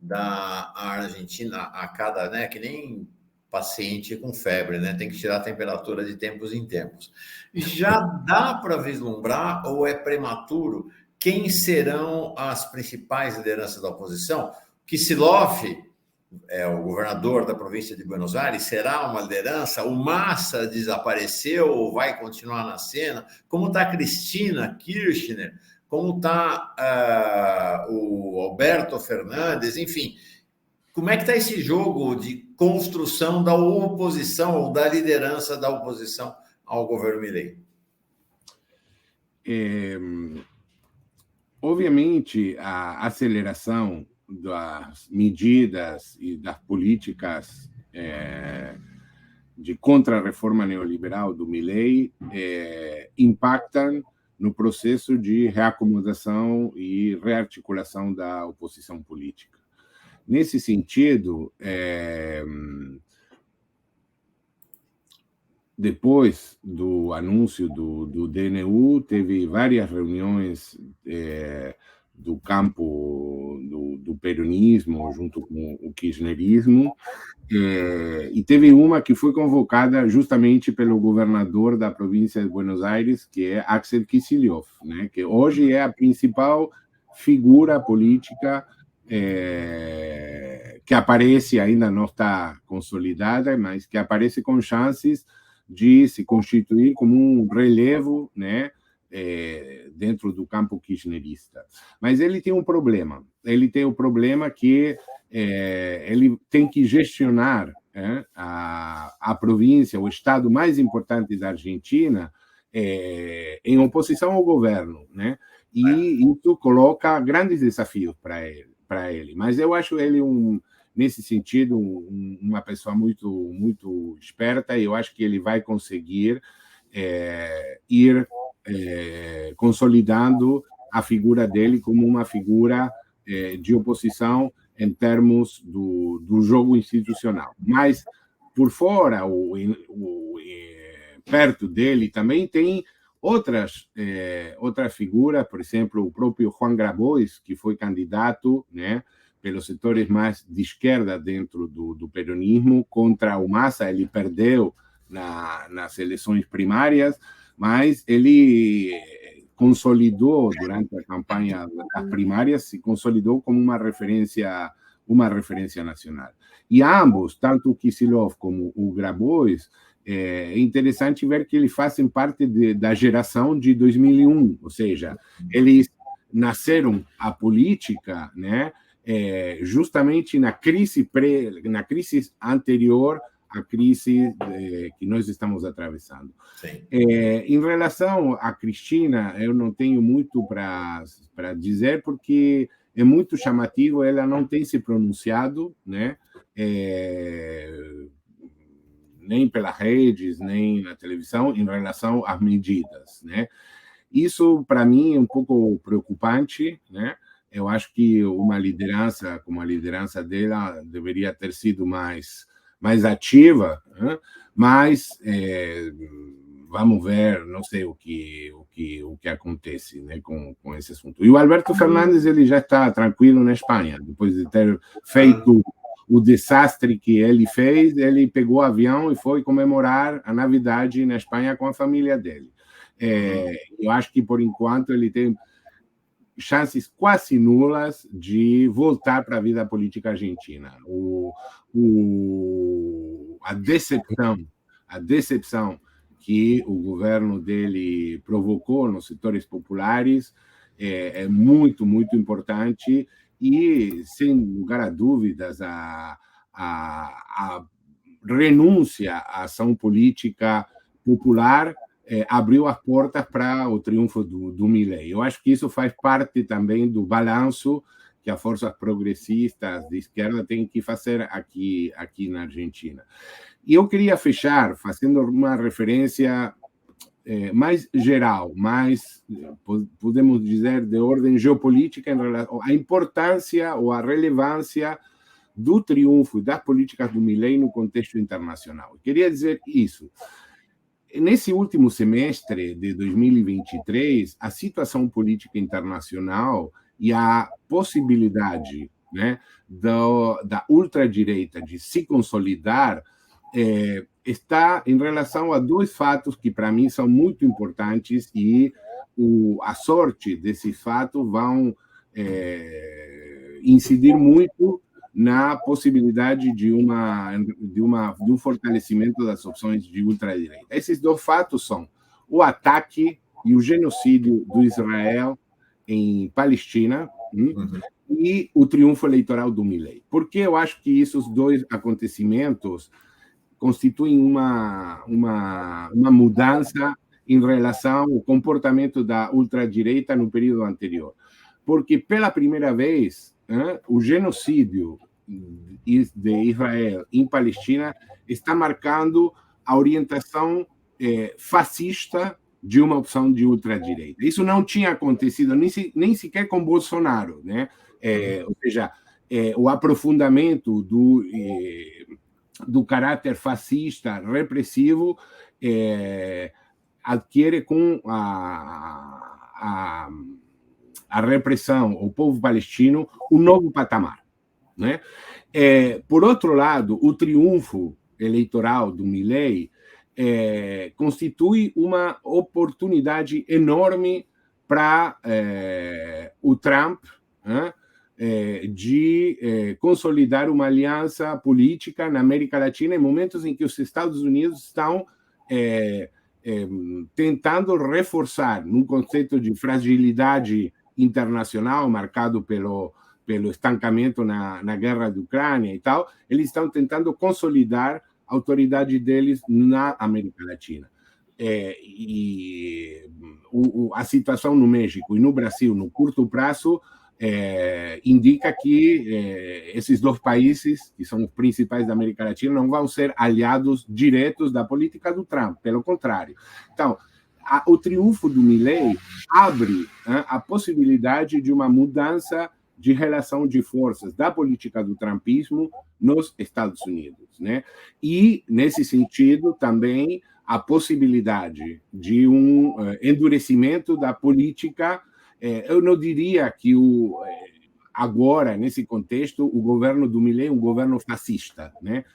da Argentina a cada, né, que nem paciente com febre, né, tem que tirar a temperatura de tempos em tempos. Já dá para vislumbrar, ou é prematuro, quem serão as principais lideranças da oposição? Kicillof, o governador da província de Buenos Aires, será uma liderança? O Massa desapareceu ou vai continuar na cena? Como está a Cristina Kirchner? Como está o Alberto Fernandes? Enfim, como é que está esse jogo de construção da oposição ou da liderança da oposição ao governo Milei? obviamente, a aceleração das medidas e das políticas de contra-reforma neoliberal do Milei impactam no processo de reacomodação e rearticulação da oposição política. Nesse sentido, depois do anúncio do DNU, teve várias reuniões do campo do peronismo junto com o kirchnerismo, e teve uma que foi convocada justamente pelo governador da província de Buenos Aires, que é Axel Kicillof, né, que hoje é a principal figura política que aparece, ainda não está consolidada, mas que aparece com chances de se constituir como um relevo, né, dentro do campo kirchnerista. Mas ele tem um problema. Ele tem o problema que ele tem que gestionar a província, o estado mais importante da Argentina, em oposição ao governo, né? E isso coloca grandes desafios para ele. Mas eu acho ele nesse sentido uma pessoa muito esperta, e eu acho que ele vai conseguir ir consolidando a figura dele como uma figura de oposição em termos do jogo institucional. Mas, por fora, perto dele, também tem outras figuras, por exemplo, o próprio Juan Grabois, que foi candidato, né, pelos setores mais de esquerda dentro do peronismo contra o Massa. Ele perdeu nas eleições primárias, mas ele consolidou durante a campanha das primárias, se consolidou como uma referência nacional. E ambos, tanto o Kicillof como o Grabois, é interessante ver que eles fazem parte da geração de 2001, ou seja, eles nasceram a política, né, justamente na crise anterior à crise que nós estamos atravessando. Em relação a Cristina, eu não tenho muito para dizer, porque é muito chamativo, ela não tem se pronunciado, né? Nem pelas redes, nem na televisão, em relação às medidas, né? Isso, para mim, é um pouco preocupante, né? Eu acho que uma liderança como a liderança dela deveria ter sido mais ativa, né? Mas vamos ver, não sei o que acontece, né, com esse assunto. E o Alberto Fernandes, ele já está tranquilo na Espanha, depois de ter feito o desastre que ele fez. Ele pegou o avião e foi comemorar a Navidade na Espanha com a família dele. Eu acho que, por enquanto, ele tem chances quase nulas de voltar para a vida política argentina. A decepção que o governo dele provocou nos setores populares é muito importante, e, sem lugar a dúvidas, a renúncia à ação política popular abriu as portas para o triunfo do Milei. Eu acho que isso faz parte também do balanço que as forças progressistas de esquerda têm que fazer aqui na Argentina. E eu queria fechar fazendo uma referência mais geral, mais, podemos dizer, de ordem geopolítica, em relação à importância ou à relevância do triunfo das políticas do Milei no contexto internacional. Eu queria dizer isso. Nesse último semestre de 2023, a situação política internacional e a possibilidade, né, da ultradireita de se consolidar está em relação a dois fatos que, para mim, são muito importantes, e a sorte desses fatos vão incidir muito na possibilidade de um fortalecimento das opções de ultradireita. Esses dois fatos são o ataque e o genocídio do Israel em Palestina, e o triunfo eleitoral do Milei. Porque eu acho que esses dois acontecimentos constituem uma mudança em relação ao comportamento da ultradireita no período anterior. porque pela primeira vez o genocídio de Israel em Palestina está marcando a orientação fascista de uma opção de ultradireita. Isso não tinha acontecido nem sequer com Bolsonaro, né? Ou seja, o aprofundamento do caráter fascista repressivo adquire com a repressão ao povo palestino um novo patamar, né? Por outro lado, o triunfo eleitoral do Milei constitui uma oportunidade enorme para o Trump, né, de consolidar uma aliança política na América Latina em momentos em que os Estados Unidos estão tentando reforçar, num conceito de fragilidade internacional marcado pelo estancamento na guerra da Ucrânia e tal, eles estão tentando consolidar a autoridade deles na América Latina. E a situação no México e no Brasil, no curto prazo, indica que esses dois países, que são os principais da América Latina, não vão ser aliados diretos da política do Trump, pelo contrário. Então, o triunfo do Milei abre a possibilidade de uma mudança de relação de forças da política do trumpismo nos Estados Unidos, né? E, nesse sentido, também a possibilidade de um endurecimento da política. Eu não diria que agora, nesse contexto, o governo do Milei é um governo fascista, né?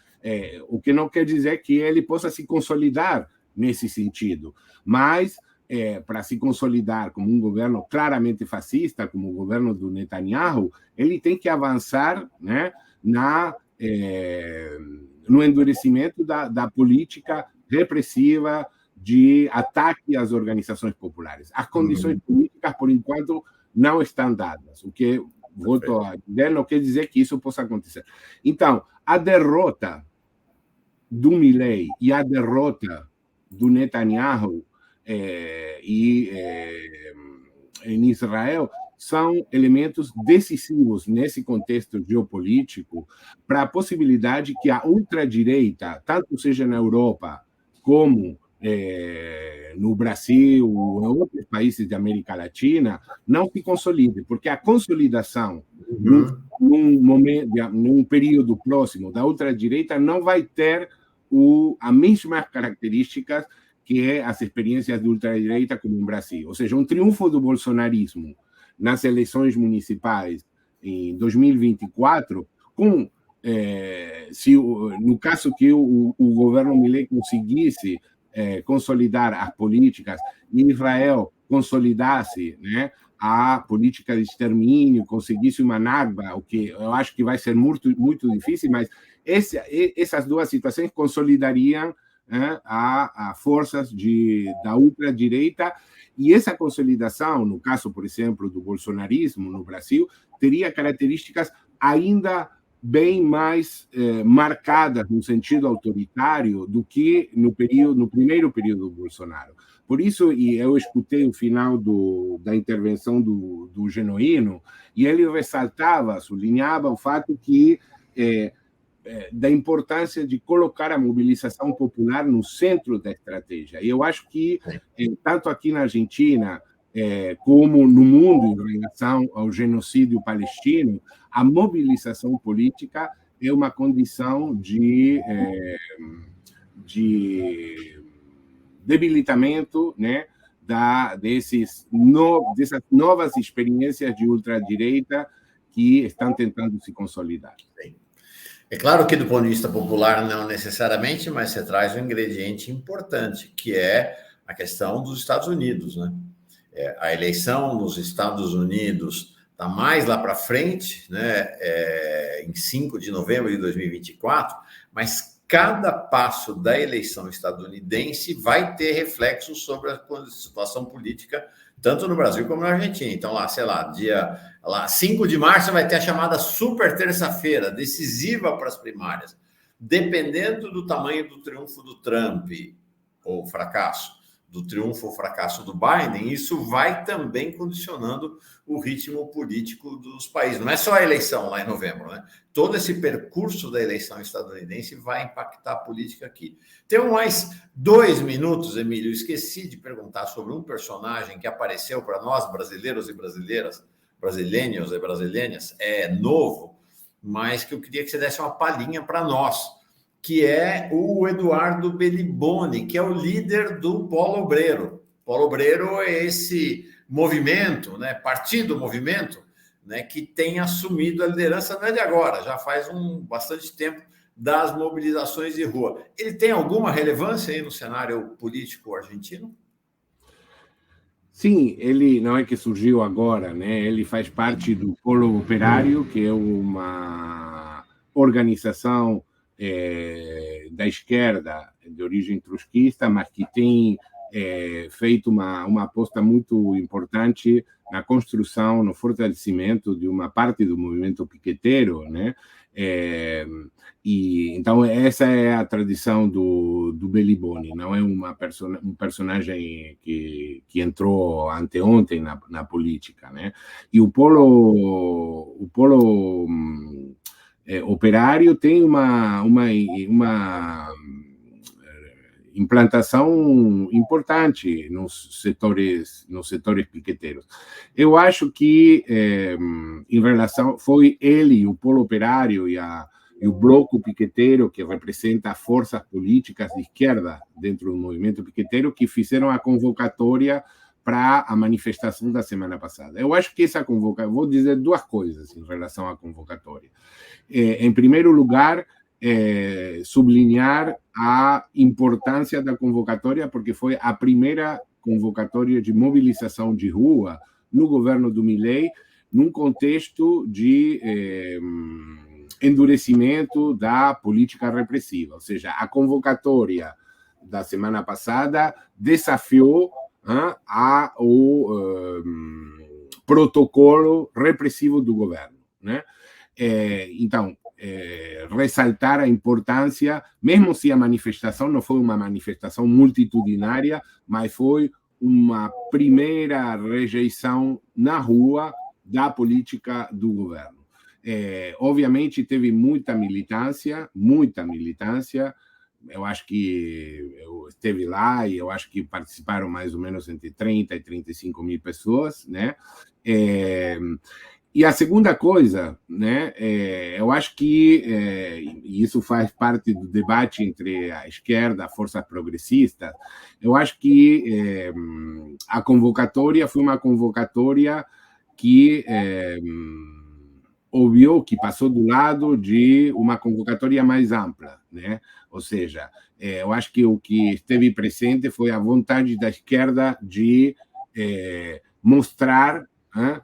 O que não quer dizer que ele possa se consolidar nesse sentido, mas para se consolidar como um governo claramente fascista, como o governo do Netanyahu, ele tem que avançar, né, no endurecimento da política repressiva de ataque às organizações populares. As condições políticas, por enquanto, não estão dadas, o que, volto a dizer, não quer dizer que isso possa acontecer. Então, a derrota do Milei e a derrota do Netanyahu em Israel são elementos decisivos nesse contexto geopolítico para a possibilidade que a ultradireita, tanto seja na Europa como no Brasil ou em outros países da América Latina, não se consolide, porque a consolidação num período próximo da ultradireita não vai ter as mesmas características que as experiências de ultradireita como no Brasil. Ou seja, um triunfo do bolsonarismo nas eleições municipais em 2024, no caso que o governo Milei conseguisse consolidar as políticas e Israel consolidasse, né, a política de extermínio, conseguisse uma Nakba, o que eu acho que vai ser muito, muito difícil, mas essas duas situações consolidariam a forças da ultradireita, e essa consolidação, no caso, por exemplo, do bolsonarismo no Brasil, teria características ainda bem mais marcadas no sentido autoritário do que no primeiro período do Bolsonaro. Por isso, e eu escutei o final da intervenção do Genuíno, e ele ressaltava, sublinhava o fato que da importância de colocar a mobilização popular no centro da estratégia. E eu acho que, tanto aqui na Argentina, como no mundo em relação ao genocídio palestino, a mobilização política é uma condição de debilitamento, né, dessas novas experiências de ultradireita que estão tentando se consolidar. Sim. É claro que, do ponto de vista popular, não necessariamente, mas você traz um ingrediente importante, que é a questão dos Estados Unidos, né? A eleição nos Estados Unidos está mais lá para frente, né? Em 5 de novembro de 2024, mas cada passo da eleição estadunidense vai ter reflexo sobre a situação política, tanto no Brasil como na Argentina. Então, sei lá, dia 5 de março vai ter a chamada super terça-feira, decisiva para as primárias. Dependendo do tamanho do triunfo do Trump, ou fracasso, do triunfo ou fracasso do Biden, isso vai também condicionando o ritmo político dos países. Não é só a eleição lá em novembro, né? Todo esse percurso da eleição estadunidense vai impactar a política aqui. Temos mais 2 minutos, Emílio. Esqueci de perguntar sobre um personagem que apareceu para nós, brasileiros e brasileiras, brasileiros e brasileiras, é novo, mas que eu queria que você desse uma palhinha para nós, que é o Eduardo Beliboni, que é o líder do Polo Obreiro. Polo Obreiro é esse movimento, né, partido movimento, né, que tem assumido a liderança, não é de agora, já faz bastante tempo, das mobilizações de rua. Ele tem alguma relevância aí no cenário político argentino? Sim, ele não é que surgiu agora, né? Ele faz parte do Polo Operário, que é uma organização da esquerda de origem trotskista, mas que tem feito uma aposta muito importante na construção, no fortalecimento de uma parte do movimento piqueteiro, né? E então essa é a tradição do Beliboni, não é um personagem que entrou anteontem na política, né? E o polo operário tem uma implantação importante nos setores piqueteiros. Eu acho que, em relação, foi ele, o Polo Operário e o Bloco Piqueteiro, que representa forças políticas de esquerda dentro do movimento piqueteiro, que fizeram a convocatória para a manifestação da semana passada. Eu acho que essa convocatória, vou dizer 2 coisas em relação à convocatória. Em primeiro lugar, sublinhar a importância da convocatória, porque foi a primeira convocatória de mobilização de rua no governo do Milei, num contexto de endurecimento da política repressiva. Ou seja, a convocatória da semana passada desafiou o protocolo repressivo do governo, né? Então, ressaltar a importância, mesmo se a manifestação não foi uma manifestação multitudinária, mas foi uma primeira rejeição na rua da política do governo. Obviamente teve muita militância. Eu acho que eu esteve lá e eu acho que participaram mais ou menos entre 30 e 35 mil pessoas, né? E a segunda coisa, né, eu acho que, e isso faz parte do debate entre a esquerda, a força progressista, eu acho que a convocatória foi uma convocatória que obviou, que passou do lado de uma convocatória mais ampla, né? Ou seja, eu acho que o que esteve presente foi a vontade da esquerda de mostrar a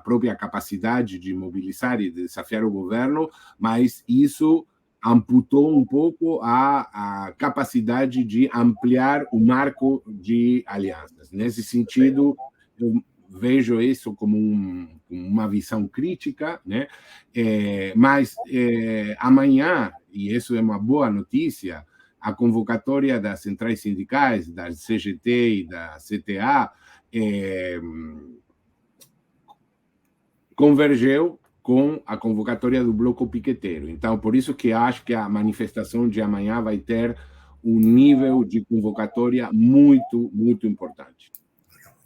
própria capacidade de mobilizar e de desafiar o governo, mas isso amputou um pouco a capacidade de ampliar o marco de alianças. Nesse sentido, eu vejo isso como uma visão crítica, né? Mas amanhã, e isso é uma boa notícia, a convocatória das centrais sindicais, da CGT e da CTA, convergeu com a convocatória do Bloco Piqueteiro. Então, por isso que acho que a manifestação de amanhã vai ter um nível de convocatória muito, muito importante.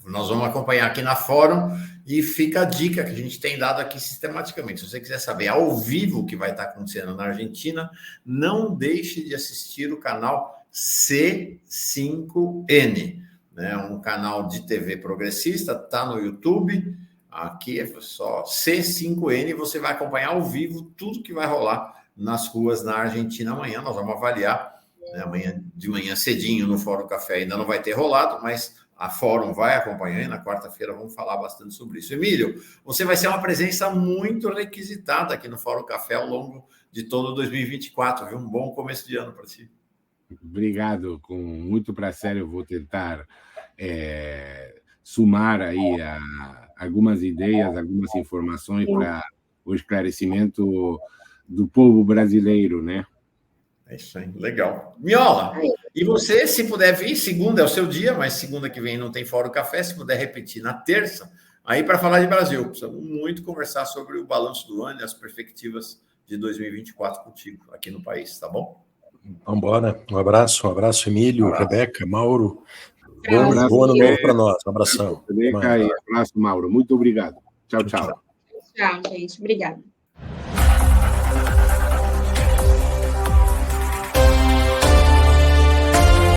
Nós vamos acompanhar aqui na Fórum e fica a dica que a gente tem dado aqui sistematicamente. Se você quiser saber ao vivo o que vai estar acontecendo na Argentina, não deixe de assistir o canal C5N, né? Um canal de TV progressista, está no YouTube. Aqui é só C5N, você vai acompanhar ao vivo tudo que vai rolar nas ruas na Argentina amanhã. Nós vamos avaliar, né, amanhã de manhã cedinho no Fórum Café, ainda não vai ter rolado, mas a Fórum vai acompanhar e na quarta-feira vamos falar bastante sobre isso. Emílio, você vai ser uma presença muito requisitada aqui no Fórum Café ao longo de todo 2024, viu? Um bom começo de ano para ti. Obrigado, com muito prazer eu vou tentar sumar aí algumas ideias, algumas informações para o esclarecimento do povo brasileiro, né? É isso aí, legal. Miola, e você, se puder vir, segunda é o seu dia, mas segunda que vem não tem Fórum Café, se puder repetir na terça, aí para falar de Brasil. Precisamos muito conversar sobre o balanço do ano e as perspectivas de 2024 contigo aqui no país, tá bom? Vamos embora. Um abraço, Emílio, Rebeca, Mauro. Abraço. Bom ano novo para nós. Um abração. Rebeca e abraço, Mauro. Muito obrigado. Tchau, tchau. Tchau, gente. Obrigada.